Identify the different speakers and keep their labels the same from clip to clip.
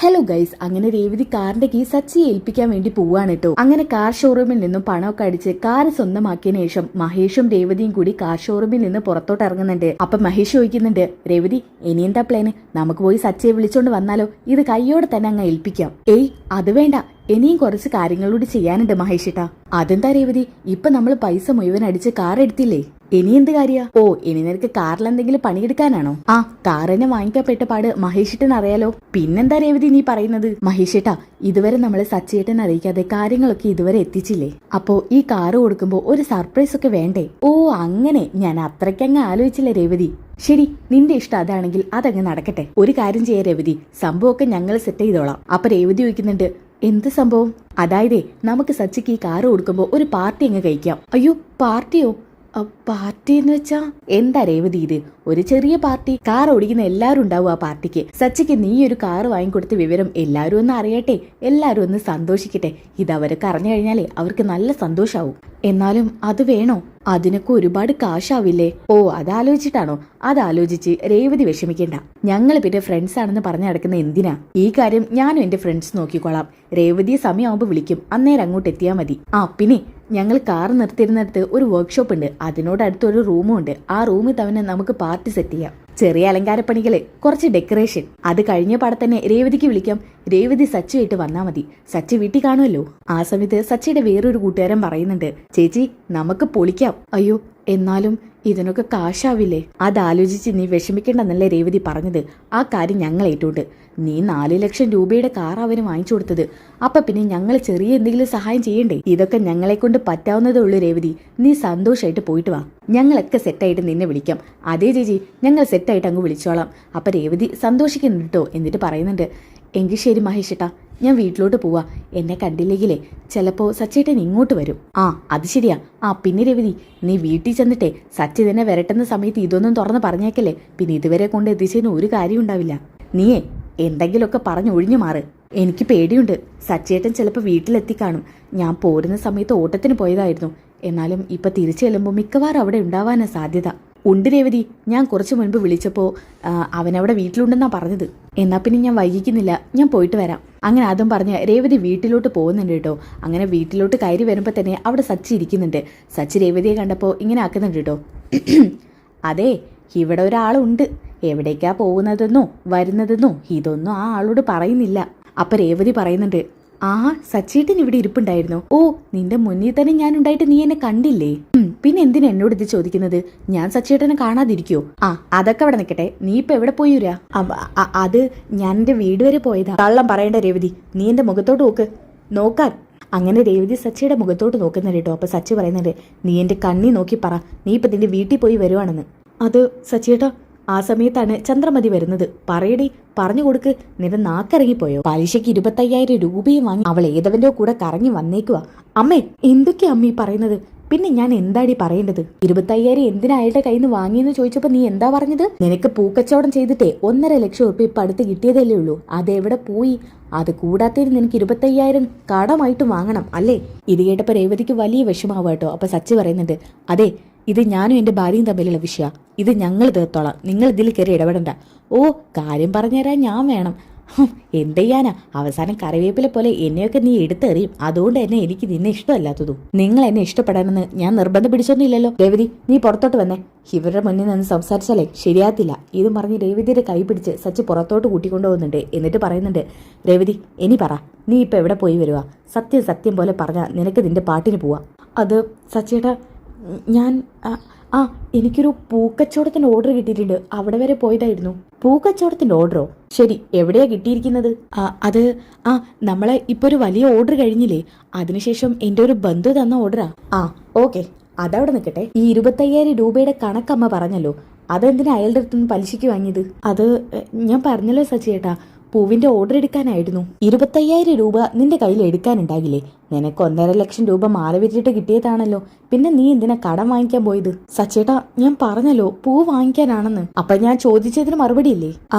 Speaker 1: Hello guys, അങ്ങനെ രേവതി കാറിന്റെ key സച്ചിയെ ഏൽപ്പിക്കാൻ വേണ്ടി പോവാണ് കേട്ടോ. അങ്ങനെ കാർ ഷോറൂമിൽ നിന്നും പണമൊക്കെ അടിച്ച് കാർ സ്വന്തമാക്കിയതിനു ശേഷം മഹേഷും രേവതിയും കൂടി കാർ ഷോറൂമിൽ നിന്ന് പുറത്തോട്ട് ഇറങ്ങുന്നുണ്ട്. അപ്പൊ മഹേഷ് ചോദിക്കുന്നുണ്ട്, രേവതി ഇനി എന്താ പ്ലാന്? നമുക്ക് പോയി സച്ചിയെ വിളിച്ചോണ്ട് വന്നാലോ? ഇത് കയ്യോടെ തന്നെ അങ്ങ് ഏൽപ്പിക്കാം. ഏയ് അത് വേണ്ട, ഇനിയും കുറച്ച് കാര്യങ്ങളൂടി ചെയ്യാനുണ്ട് മഹേഷിട്ടാ. അതെന്താ രേവതി, ഇപ്പൊ നമ്മൾ പൈസ മുഴുവൻ അടിച്ച് കാർ എടുത്തില്ലേ, ഇനി എന്ത് കാര്യ? ഓ, ഇനി നിനക്ക് കാറിൽ എന്തെങ്കിലും പണിയെടുക്കാനാണോ? ആ, കാറിനെ വാങ്ങിക്കപ്പെട്ട പാട് മഹേഷിട്ടൻ അറിയാലോ. പിന്നെന്താ രേവതി നീ പറയുന്നത്? മഹേഷിട്ടാ, ഇതുവരെ നമ്മള് സച്ചിയേട്ടൻ അറിയിക്കാതെ കാര്യങ്ങളൊക്കെ ഇതുവരെ എത്തിച്ചില്ലേ? അപ്പോ ഈ കാറ് കൊടുക്കുമ്പോ ഒരു സർപ്രൈസ് ഒക്കെ വേണ്ടേ? ഓ അങ്ങനെ, ഞാൻ അത്രയ്ക്കങ്ങ് ആലോചിച്ചില്ല രേവതി. ശരി, നിന്റെ ഇഷ്ടം അതാണെങ്കിൽ അതങ്ങ് നടക്കട്ടെ. ഒരു കാര്യം ചെയ്യാം രേവതി, സംഭവമൊക്കെ ഞങ്ങൾ സെറ്റ് ചെയ്തോളാം. അപ്പൊ രേവതി ചോദിക്കുന്നുണ്ട്, എന്ത് സംഭവം? അതായത് നമുക്ക് സച്ചിക്ക് ഈ കാറ് കൊടുക്കുമ്പോ ഒരു പാർട്ടി അങ്ങ് കഴിക്കാം. അയ്യോ, പാർട്ടിയോ? പാർട്ടി എന്ന് വെച്ചാ എന്താ രേവതി ഇത്? ഒരു ചെറിയ പാർട്ടി. കാർ ഓടിക്കുന്ന എല്ലാവരും ഉണ്ടാവും ആ പാർട്ടിക്ക്. സച്ചിക്ക് നീ ഒരു കാറ് വാങ്ങിക്കൊടുത്ത വിവരം എല്ലാവരും ഒന്ന് അറിയട്ടെ, എല്ലാവരും ഒന്ന് സന്തോഷിക്കട്ടെ. ഇതവരൊക്കെ അറിഞ്ഞു കഴിഞ്ഞാലേ അവർക്ക് നല്ല സന്തോഷാവും. എന്നാലും അത് വേണോ? അതിനൊക്കെ ഒരുപാട് കാശാവില്ലേ? ഓ, അതാലോചിച്ചിട്ടാണോ? അതാലോചിച്ച് രേവതി വിഷമിക്കണ്ട. ഞങ്ങൾ പിന്നെ ഫ്രണ്ട്സ് ആണെന്ന് പറഞ്ഞു നടക്കുന്ന എന്തിനാ? ഈ കാര്യം ഞാനും എന്റെ ഫ്രണ്ട്സ് നോക്കിക്കോളാം. രേവതിയെ സമയമാകുമ്പോൾ വിളിക്കും, അന്നേരം അങ്ങോട്ട് എത്തിയാൽ മതി. ആ പിന്നെ, ഞങ്ങൾ കാർ നിർത്തിയിരുന്നിടത്ത് ഒരു വർക്ക്ഷോപ്പ് ഉണ്ട്, അതിനോടടുത്ത് ഒരു റൂമും ഉണ്ട്. ആ റൂമിൽ തന്നെ നമുക്ക് പാർട്ടി സെറ്റ് ചെയ്യാം. ചെറിയ അലങ്കാരപ്പണികള്, കുറച്ച് ഡെക്കറേഷൻ. അത് കഴിഞ്ഞ പാടെ തന്നെ രേവതിക്ക് വിളിക്കാം. രേവതി സച്ചിയായിട്ട് വന്നാ മതി. സച്ചി വീട്ടിൽ കാണുമല്ലോ. ആ സമയത്ത് സച്ചിയുടെ വേറൊരു കൂട്ടുകാരൻ പറയുന്നുണ്ട്, ചേച്ചി നമുക്ക് പൊളിക്കാം. അയ്യോ, എന്നാലും ഇതിനൊക്കെ കാശാവില്ലേ? അതാലോചിച്ച് നീ വിഷമിക്കേണ്ടെന്നല്ലേ രേവതി പറഞ്ഞത്. ആ കാര്യം ഞങ്ങൾ ഏറ്റുണ്ട്. നീ 4 ലക്ഷം രൂപയുടെ കാർ അവന് വാങ്ങിച്ചു കൊടുത്തത്. അപ്പൊ പിന്നെ ഞങ്ങൾ ചെറിയ എന്തെങ്കിലും സഹായം ചെയ്യണ്ടേ? ഇതൊക്കെ ഞങ്ങളെ കൊണ്ട് പറ്റാവുന്നതേ ഉള്ളൂ രേവതി. നീ സന്തോഷമായിട്ട് പോയിട്ട് വാ, ഞങ്ങളൊക്കെ സെറ്റായിട്ട് നിന്നെ വിളിക്കാം. അതേ ചേച്ചി, ഞങ്ങൾ സെറ്റായിട്ട് അങ്ങ് വിളിച്ചോളാം. അപ്പൊ രേവതി സന്തോഷിക്കുന്നുണ്ട് കേട്ടോ. എന്നിട്ട് പറയുന്നുണ്ട്, എങ്കിൽ ശരി മഹേഷേട്ടാ, ഞാൻ വീട്ടിലോട്ട് പോവാ. എന്നെ കണ്ടില്ലെങ്കിലേ ചിലപ്പോ സച്ചേട്ടൻ ഇങ്ങോട്ട് വരും. ആ അത് ശരിയാ. ആ പിന്നെ രേവതി, നീ വീട്ടിൽ ചെന്നിട്ടേ സച്ചി തന്നെ വരട്ടുന്ന സമയത്ത് ഇതൊന്നും തുറന്ന് പറഞ്ഞേക്കല്ലേ. പിന്നെ ഇതുവരെ കൊണ്ട് എത്തിച്ചതിന് ഒരു കാര്യം ഉണ്ടാവില്ല. നീയേ എന്തെങ്കിലുമൊക്കെ പറഞ്ഞ് ഒഴിഞ്ഞു മാറ്. എനിക്ക് പേടിയുണ്ട്, സച്ചേട്ടൻ ചിലപ്പോൾ വീട്ടിലെത്തിക്കാണും. ഞാൻ പോരുന്ന സമയത്ത് ഓട്ടത്തിന് പോയതായിരുന്നു. എന്നാലും ഇപ്പൊ തിരിച്ചു ചെല്ലുമ്പോൾ മിക്കവാറും അവിടെ ഉണ്ടാവാനാ സാധ്യത. ഉണ്ട് രേവതി, ഞാൻ കുറച്ചു മുൻപ് വിളിച്ചപ്പോൾ അവനവിടെ വീട്ടിലുണ്ടെന്നാ പറഞ്ഞത്. എന്നാ പിന്നെ ഞാൻ വൈകിക്കുന്നില്ല, ഞാൻ പോയിട്ട് വരാം. അങ്ങനെ അതും പറഞ്ഞ് രേവതി വീട്ടിലോട്ട് പോകുന്നുണ്ട് കേട്ടോ. അങ്ങനെ വീട്ടിലോട്ട് കയറി വരുമ്പോൾ തന്നെ അവിടെ സച്ചി ഇരിക്കുന്നുണ്ട്. സച്ചി രേവതിയെ കണ്ടപ്പോൾ ഇങ്ങനെ ആക്കുന്നുണ്ട് കേട്ടോ. അതെ, ഇവിടെ ഒരാളുണ്ട്. എവിടേക്കാ പോകുന്നതെന്നോ വരുന്നതെന്നോ ഇതൊന്നും ആ ആളോട് പറയുന്നില്ല. അപ്പൊ രേവതി പറയുന്നുണ്ട്, ആ സച്ചേട്ടൻ ഇവിടെ ഇരിപ്പുണ്ടായിരുന്നു. ഓ, നിന്റെ മുന്നിൽ തന്നെ ഞാൻ ഉണ്ടായിട്ട് നീ എന്നെ കണ്ടില്ലേ? പിന്നെ എന്തിനാ എന്നോട് ഇത് ചോദിക്കുന്നത്? ഞാൻ സച്ചേട്ടനെ കാണാതിരിക്കോ? ആ അതൊക്കെ അവിടെ നിൽക്കട്ടെ, നീ ഇപ്പൊ എവിടെ പോയിരാ? അത് ഞാൻ എന്റെ വീട് വരെ പോയതാ. കള്ളം പറയേണ്ട രേവതി, നീ എന്റെ മുഖത്തോട്ട് നോക്ക്. നോക്കാൻ. അങ്ങനെ രേവതി സച്ചിയുടെ മുഖത്തോട്ട് നോക്കുന്നുണ്ട് കേട്ടോ. അപ്പൊ സച്ചി പറയുന്നുണ്ട്, നീ എന്റെ കണ്ണി നോക്കി പറ, നീ ഇപ്പൊ നിന്റെ വീട്ടിൽ പോയി വരുവാണെന്ന്. അത് സച്ചിയേട്ടാ, ആ സമയത്താണ് ചന്ദ്രമതി വരുന്നത്. പറയടി, പറഞ്ഞു കൊടുക്ക്. നിന്റെ നാക്കിറങ്ങിപ്പോയോ? പലിശയ്ക്ക് 25,000 രൂപയും വാങ്ങി അവൾ ഏതവന്റെ കൂടെ കറങ്ങി വന്നേക്കുവാ. അമ്മേ, എന്തൊക്കെയാ അമ്മീ പറയുന്നത്? പിന്നെ ഞാൻ എന്താടി പറയേണ്ടത്? 25,000 എന്തിനാ അയാളുടെ കയ്യിൽ നിന്ന് വാങ്ങിയെന്ന് ചോദിച്ചപ്പോ നീ എന്താ പറഞ്ഞത്? നിനക്ക് പൂക്കച്ചവടം ചെയ്തിട്ടേ 1.5 ലക്ഷം ഉറുപ്പിക ഇപ്പൊ അടുത്ത് കിട്ടിയതല്ലേ ഉള്ളൂ. അതെവിടെ പോയി? അത് കൂടാത്തതിന് നിനക്ക് 25,000 കടമായിട്ട് വാങ്ങണം അല്ലേ? ഇത് കേട്ടപ്പോ രേവതിക്ക് വലിയ വിഷമാവുക കേട്ടോ. അപ്പൊ സച്ചി പറയുന്നുണ്ട്, അതെ, ഇത് ഞാനും എന്റെ ഭാര്യയും തമ്മിലുള്ള വിഷയ. ഇത് ഞങ്ങൾ തീർത്തോളാം, നിങ്ങൾ ഇതിൽ കയറി ഇടപെടണ്ട. ഓ, കാര്യം പറഞ്ഞുതരാൻ ഞാൻ വേണം. എന്ത് ചെയ്യാനാ, അവസാനം കറിവേപ്പിലെ പോലെ എന്നെയൊക്കെ നീ എടുത്തെറിയും. അതുകൊണ്ട് തന്നെ എനിക്ക് നിന്നെ ഇഷ്ടമല്ലാത്തതും. നിങ്ങൾ എന്നെ ഇഷ്ടപ്പെടാനെന്ന് ഞാൻ നിർബന്ധം പിടിച്ചൊന്നുമില്ലല്ലോ. രേവതി, നീ പുറത്തോട്ട് വന്നേ. ഇവരുടെ മുന്നിൽ നിന്ന് സംസാരിച്ചാലേ ശരിയാത്തില്ല. ഇതും പറഞ്ഞ് രേവതിയുടെ കൈ പിടിച്ച് സച്ചി പുറത്തോട്ട് കൂട്ടിക്കൊണ്ടുപോകുന്നുണ്ട്. എന്നിട്ട് പറയുന്നുണ്ട്, രേവതി ഇനി പറ, നീ ഇപ്പൊ എവിടെ പോയി വരുവാ? സത്യം സത്യം പോലെ പറഞ്ഞാൽ നിനക്ക് നിന്റെ പാട്ടിന് പോവാ. അത് സച്ചിയേട്ടാ, ഞാൻ എനിക്കൊരു പൂക്കച്ചവടത്തിന്റെ ഓർഡർ കിട്ടിയിട്ടുണ്ട്. അവിടെ വരെ പോയതായിരുന്നു. പൂക്കച്ചവടത്തിന്റെ ഓർഡറോ? ശരി, എവിടെയാ കിട്ടിയിരിക്കുന്നത്? അത് നമ്മളെ ഇപ്പൊ ഒരു വലിയ ഓർഡർ കഴിഞ്ഞില്ലേ, അതിനുശേഷം എന്റെ ഒരു ബന്ധു തന്ന ഓർഡറാ. ഓക്കെ, അതവിടെ നിൽക്കട്ടെ. ഈ 25,000 രൂപയുടെ കണക്കമ്മ പറഞ്ഞല്ലോ, അതെന്തിനാ അയാളുടെ അടുത്തുനിന്ന് പലിശയ്ക്ക് വാങ്ങിയത്? അത് ഞാൻ പറഞ്ഞല്ലോ സച്ചിയേട്ടാ, പൂവിന്റെ ഓർഡർ എടുക്കാനായിരുന്നു. 25,000 രൂപ നിന്റെ കയ്യിൽ എടുക്കാനുണ്ടാകില്ലേ? നിനക്ക് 1.5 ലക്ഷം രൂപ മാല വിറ്റിട്ട് കിട്ടിയതാണല്ലോ. പിന്നെ നീ എന്തിനാ കടം വാങ്ങിക്കാൻ പോയത്? സച്ചേട്ടാ, ഞാൻ പറഞ്ഞല്ലോ പൂ വാങ്ങിക്കാനാണെന്ന്. അപ്പൊ ഞാൻ ചോദിച്ചതിന് മറുപടി ഇല്ലേ?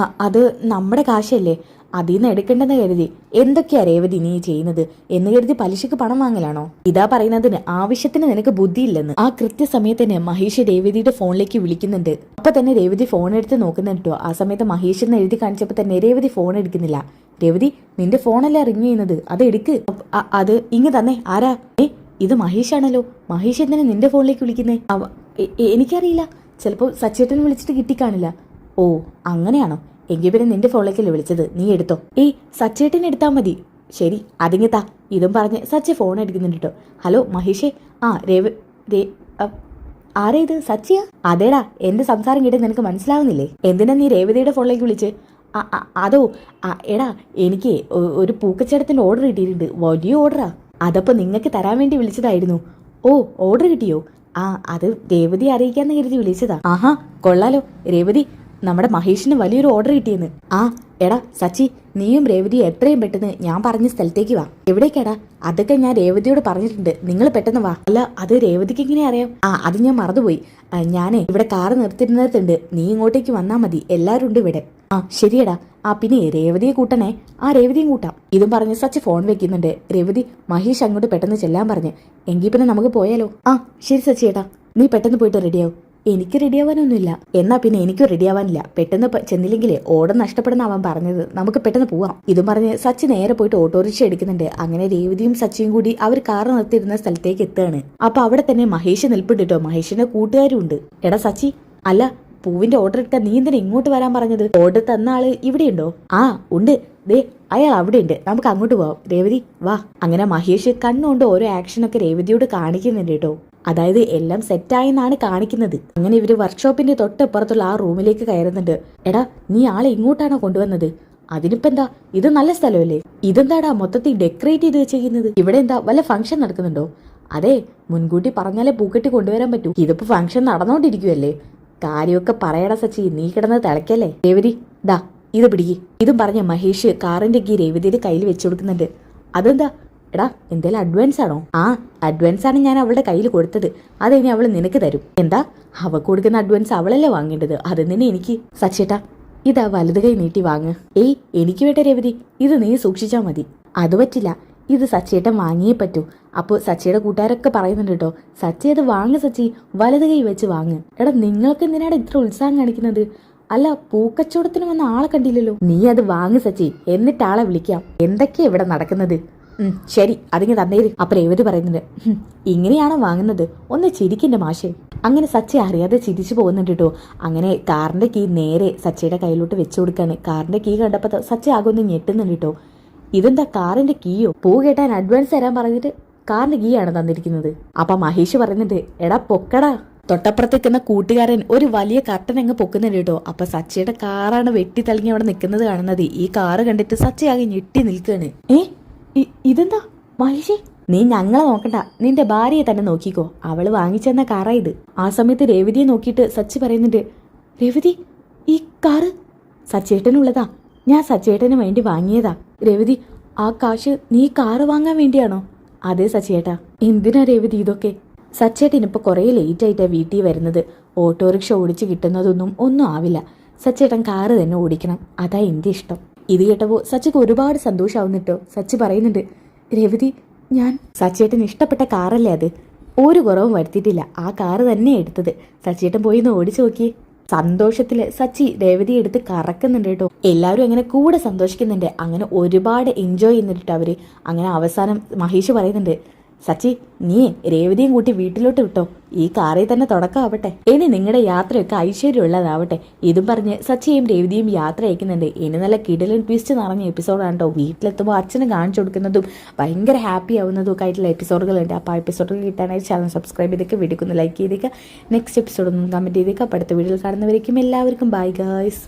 Speaker 1: അത് നമ്മുടെ കാശല്ലേ. അതിൽ നിന്ന് എടുക്കേണ്ടെന്ന് കരുതി. എന്തൊക്കെയാ രേവതി നീ ചെയ്യുന്നത് എന്ന് കരുതി പലിശക്ക് പണം വാങ്ങലാണോ? ഇതാ പറയുന്നതിന് ആവശ്യത്തിന് നിനക്ക് ബുദ്ധിയില്ലെന്ന്. ആ കൃത്യസമയത്ത് തന്നെ മഹേഷ് രേവതിയുടെ ഫോണിലേക്ക് വിളിക്കുന്നുണ്ട്. അപ്പൊ തന്നെ രേവതി ഫോൺ എടുത്ത് നോക്കുന്നുണ്ടോ. ആ സമയത്ത് മഹേഷ് എന്ന് എഴുതി കാണിച്ചപ്പോ തന്നെ രേവതി ഫോൺ എടുക്കുന്നില്ല. രേവതി, നിന്റെ ഫോണല്ലേ റിങ് ചെയ്യുന്നത്, അത് എടുക്ക്. അത് ഇങ്ങ് തന്നെ. ആരാ? ഇത് മഹേഷാണല്ലോ. മഹേഷ് എന്തിനാ നിന്റെ ഫോണിലേക്ക് വിളിക്കുന്നേ? എനിക്കറിയില്ല, ചിലപ്പോൾ സച്ചേട്ടൻ വിളിച്ചിട്ട് കിട്ടിക്കാണില്ല. ഓ അങ്ങനെയാണോ? എങ്കിൽ പിന്നെ നിന്റെ ഫോണിലേക്കല്ലേ വിളിച്ചത്, നീ എടുത്തോ. സച്ചേട്ടൻ എടുത്താൽ മതി. ശരി, അതിങ്ങത്താ. ഇതും പറഞ്ഞ് സച്ച ഫോൺ എടുക്കുന്നുണ്ട് കേട്ടോ. ഹലോ മഹേഷേ. ആ ആരാ ഇത്? സച്ചിയാ? അതേടാ, എന്റെ സംസാരം കേട്ട് നിനക്ക് മനസ്സിലാവുന്നില്ലേ? എന്തിനാ നീ രേവതിയുടെ ഫോണിലേക്ക് വിളിച്ച്? അതോ എടാ, എനിക്ക് ഒരു പൂക്കച്ചടത്തിന്റെ ഓർഡർ കിട്ടിയിട്ടുണ്ട്. വലിയ ഓർഡറാ. അതപ്പോ നിങ്ങൾക്ക് തരാൻ വേണ്ടി വിളിച്ചതായിരുന്നു. ഓ, ഓർഡർ കിട്ടിയോ? അത് രേവതി അറിയിക്കാന്ന് കരുതി വിളിച്ചതാ. ആഹാ, കൊള്ളാലോ രേവതി, നമ്മുടെ മഹേഷിന് വലിയൊരു ഓർഡർ കിട്ടിയെന്ന്. എടാ സച്ചി, നീയും രേവതി എത്രയും പെട്ടെന്ന് ഞാൻ പറഞ്ഞ സ്ഥലത്തേക്ക് വാ. എവിടേക്കാടാ? അതൊക്കെ ഞാൻ രേവതിയോട് പറഞ്ഞിട്ടുണ്ട്, നിങ്ങൾ പെട്ടെന്ന് വാ. അല്ല, അത് രേവതിക്ക് എങ്ങനെ അറിയാം? അത് ഞാൻ മറന്നുപോയി. ഞാനേ ഇവിടെ കാറ് നിർത്തിരുന്നിടത്തുണ്ട്, നീ ഇങ്ങോട്ടേക്ക് വന്നാ മതി, എല്ലാവരും ഉണ്ട് ഇവിടെ. ശരിയടാ. പിന്നെ രേവതിയെ കൂട്ടണേ. രേവതിയും കൂട്ടാം. ഇതും പറഞ്ഞ് സച്ചി ഫോൺ വെക്കുന്നുണ്ട്. രേവതി, മഹേഷ് അങ്ങോട്ട് പെട്ടെന്ന് ചെല്ലാൻ പറഞ്ഞ്. എങ്കിൽ പിന്നെ നമുക്ക് പോയാലോ? ശരി സച്ചിയേട്ടാ, നീ പെട്ടെന്ന് പോയിട്ട് റെഡിയാവും. എനിക്ക് റെഡിയാവാനൊന്നുമില്ല. എന്നാ പിന്നെ എനിക്കും റെഡിയാവാനില്ല. പെട്ടെന്ന് ചെന്നില്ലെങ്കിലേ ഓർഡർ നഷ്ടപ്പെടുന്ന അവൻ പറഞ്ഞത്. നമുക്ക് പെട്ടെന്ന് പോവാം. ഇതും പറഞ്ഞ് സച്ചി നേരെ പോയിട്ട് ഓട്ടോറിക്ഷ എടുക്കുന്നുണ്ട്. അങ്ങനെ രേവതിയും സച്ചിയും കൂടി അവർ കാറ് നിർത്തിയിരുന്ന സ്ഥലത്തേക്ക് എത്തുകയാണ്. അപ്പൊ അവിടെ തന്നെ മഹേഷ് നിൽപ്പുണ്ട് കേട്ടോ. മഹേഷിന്റെ കൂട്ടുകാരും ഉണ്ട്. എടാ സച്ചി, അല്ല പൂവിന്റെ ഓർഡർ ഇട്ട നീ എന്തിനാ ഇങ്ങോട്ട് വരാൻ പറഞ്ഞത്? ഓർഡർ തന്ന ആള് ഇവിടെ ഉണ്ടോ? ഉണ്ട്, ദേ അയാൾ അവിടെ ഉണ്ട്, നമുക്ക് അങ്ങോട്ട് പോവാം. രേവതി വാ. അങ്ങനെ മഹേഷ് കണ്ണുകൊണ്ട് ഓരോ ആക്ഷനൊക്കെ രേവതിയോട് കാണിക്കുന്നുണ്ട് കേട്ടോ. അതായത് എല്ലാം സെറ്റായെന്നാണ് കാണിക്കുന്നത്. അങ്ങനെ ഇവര് വർക്ക്ഷോപ്പിന്റെ തൊട്ടപ്പുറത്തുള്ള ആ റൂമിലേക്ക് കയറുന്നുണ്ട്. എടാ, നീ ആളെ ഇങ്ങോട്ടാണോ കൊണ്ടുവന്നത്? അതിനിപ്പോ എന്താ, ഇത് നല്ല സ്ഥലമല്ലേ? ഇതെന്താടാ മൊത്തത്തിൽ ഡെക്കറേറ്റ് ചെയ്ത് വെച്ചിരിക്കുന്നത്? ഇവിടെ എന്താ വല്ല ഫംഗ്ഷൻ നടക്കുന്നുണ്ടോ? അതെ, മുൻകൂട്ടി പറഞ്ഞാലേ പൂക്കെട്ടി കൊണ്ടുവരാൻ പറ്റൂ. ഇതിപ്പോ ഫംഗ്ഷൻ നടന്നോണ്ടിരിക്കുവല്ലേ. കാര്യമൊക്കെ പറയടാ സച്ചി, നീ കിടന്ന് തിളക്കല്ലേ. രേവതി ദാ ഇത് പിടിക്ക്. ഇതും പറഞ്ഞ മഹേഷ് കാറിന്റെ കീ രേവതിയുടെ കയ്യിൽ വെച്ചു കൊടുക്കുന്നുണ്ട്. അതെന്താ? എടാ, എന്തേലും അഡ്വാൻസ് ആണോ? അഡ്വാൻസ് ആണ് ഞാൻ അവളുടെ കയ്യിൽ കൊടുത്തത്. അതിനി അവള് നിനക്ക് തരും. എന്താ? അവക്ക് കൊടുക്കുന്ന അഡ്വാൻസ് അവളല്ലേ വാങ്ങേണ്ടത്, അത് തന്നെ എനിക്ക്. സച്ചേട്ടാ, ഇതാ വലത് കൈ നീട്ടി വാങ്ങ്. എനിക്ക് വേണ്ട രേവതി, ഇത് നീ സൂക്ഷിച്ചാ മതി. അത് പറ്റില്ല, ഇത് സച്ചേട്ടൻ വാങ്ങിയേ പറ്റൂ. അപ്പോൾ സച്ചിയുടെ കൂട്ടുകാരൊക്കെ പറയുന്നുണ്ട് കേട്ടോ, സച്ചി അത് വാങ്ങ് സച്ചി, വലത് കൈ വെച്ച് വാങ്ങ്. എടാ, നിങ്ങൾക്ക് എന്തിനാണ് ഇത്ര ഉത്സാഹം കാണിക്കുന്നത്? അല്ല, പൂക്കച്ചവടത്തിന് വന്ന ആളെ കണ്ടില്ലല്ലോ. നീ അത് വാങ്ങ് സച്ചി, എന്നിട്ട് ആളെ വിളിക്കാം. എന്തൊക്കെയാ ഇവിടെ നടക്കുന്നത്? ശരി, അതിങ്ങ് തന്നേര്. അപ്പൊ രേവതി പറയുന്നുണ്ട്, ഇങ്ങനെയാണോ വാങ്ങുന്നത്? ഒന്ന് ചിരിക്കിന്റെ മാഷേ. അങ്ങനെ സച്ചി അറിയാതെ ചിരിച്ചു പോകുന്നുണ്ട് കേട്ടോ. അങ്ങനെ കാറിന്റെ കീ നേരെ സച്ചിയുടെ കയ്യിലോട്ട് വെച്ചു കൊടുക്കാണ്. കാറിന്റെ കീ കണ്ടപ്പോ സച്ചി ആകെ ഒന്ന് ഞെട്ടുന്നുണ്ട് കേട്ടോ. ഇതെന്താ കാറിന്റെ കീയോ? പൂ കേട്ടാൻ അഡ്വാൻസ് തരാൻ പറഞ്ഞിട്ട് കാറിന്റെ കീ ആണ് തന്നിരിക്കുന്നത്. അപ്പൊ മഹേഷ് പറയുന്നുണ്ട്, എടാ പൊക്കടാ. തൊട്ടപ്പുറത്തേക്കുന്ന കൂട്ടുകാരൻ ഒരു വലിയ കർട്ടൻ അങ്ങ് പൊക്കുന്നുണ്ട് കേട്ടോ. അപ്പൊ സച്ചിയുടെ കാറാണ് വെട്ടി തളിങ്ങി അവിടെ നിൽക്കുന്നത് കാണുന്നത്. ഈ കാറ് കണ്ടിട്ട് സച്ചി ആകെ ഞെട്ടി നിൽക്കാണ്. ഇതെന്താ മഹേഷേ? നീ ഞങ്ങളെ നോക്കണ്ട, നിന്റെ ഭാര്യയെ തന്നെ നോക്കിക്കോ. അവള് വാങ്ങിച്ചെന്ന കാറാ ഇത്. ആ സമയത്ത് രേവതിയെ നോക്കിയിട്ട് സച്ചി പറയുന്നുണ്ട്, രേവതി, ഈ കാറ് സച്ചേട്ടനുള്ളതാ. ഞാൻ സച്ചേട്ടന് വേണ്ടി വാങ്ങിയതാ. രേവതി, ആ കാശ് നീ കാറ് വാങ്ങാൻ വേണ്ടിയാണോ? അതെ സച്ചേട്ടാ. എന്തിനാ രേവതി ഇതൊക്കെ? സച്ചേട്ടനിപ്പോൾ കുറേ ലേറ്റ് ആയിട്ടാണ് വീട്ടിൽ വരുന്നത്. ഓട്ടോറിക്ഷ ഓടിച്ച് കിട്ടുന്നതൊന്നും ഒന്നും ആവില്ല. സച്ചേട്ടൻ കാറ് തന്നെ ഓടിക്കണം, അതാ എൻ്റെ ഇഷ്ടം. ഇത് കേട്ടപ്പോൾ സച്ചിക്ക് ഒരുപാട് സന്തോഷമാവുന്നിട്ടോ. സച്ചി പറയുന്നുണ്ട്, രേവതി, ഞാൻ സച്ചേട്ടന് ഇഷ്ടപ്പെട്ട കാറല്ലേ അത്, ഒരു കുറവും വരുത്തിയിട്ടില്ല. ആ കാറ് തന്നെ എടുത്തത്. സച്ചേട്ടൻ പോയി ഒന്ന് ഓടിച്ചു നോക്കി. സന്തോഷത്തില് സച്ചി രേവതിയെ എടുത്ത് കറക്കുന്നുണ്ട് കേട്ടോ. എല്ലാവരും അങ്ങനെ കൂടെ സന്തോഷിക്കുന്നുണ്ട്. അങ്ങനെ ഒരുപാട് എൻജോയ് ചെയ്യുന്നുണ്ട് അവര്. അങ്ങനെ അവസാനം മഹേഷ് പറയുന്നുണ്ട്, സച്ചി, നീ രേവതിയും കൂട്ടി വീട്ടിലോട്ട് വിട്ടോ. ഈ കാറിൽ തന്നെ തുടക്കമാവട്ടെ. ഇനി നിങ്ങളുടെ യാത്രയൊക്കെ ഐശ്വര്യമുള്ളതാവട്ടെ. ഇതും പറഞ്ഞ് സച്ചിയും രേവതിയും യാത്ര അയക്കുന്നുണ്ട്. ഇനി നല്ല കിടിലൻ ട്വിസ്റ്റ് നിറഞ്ഞ എപ്പിസോഡാണ് കേട്ടോ. വീട്ടിലെത്തുമ്പോൾ അച്ഛന് കാണിച്ചു കൊടുക്കുന്നതും ഭയങ്കര ഹാപ്പി ആവുന്നതും ഒക്കെ ആയിട്ടുള്ള എപ്പിസോഡുകളുണ്ട്. അപ്പോൾ ആ എപ്പിസോഡുകൾ കിട്ടാനായിട്ട് ചാനൽ സബ്സ്ക്രൈബ് ചെയ്തൊക്കെ വീഡിയോ ഒന്ന് ലൈക്ക് ചെയ്തേക്കുക. നെക്സ്റ്റ് എപ്പിസോഡ് ഒന്ന് കമൻറ്റ് ചെയ്തേക്കുക. അപ്പോൾ അടുത്ത വീഡിയോയിൽ കാണുന്നവരേക്കും എല്ലാവർക്കും ബൈ ഗായ്സ്.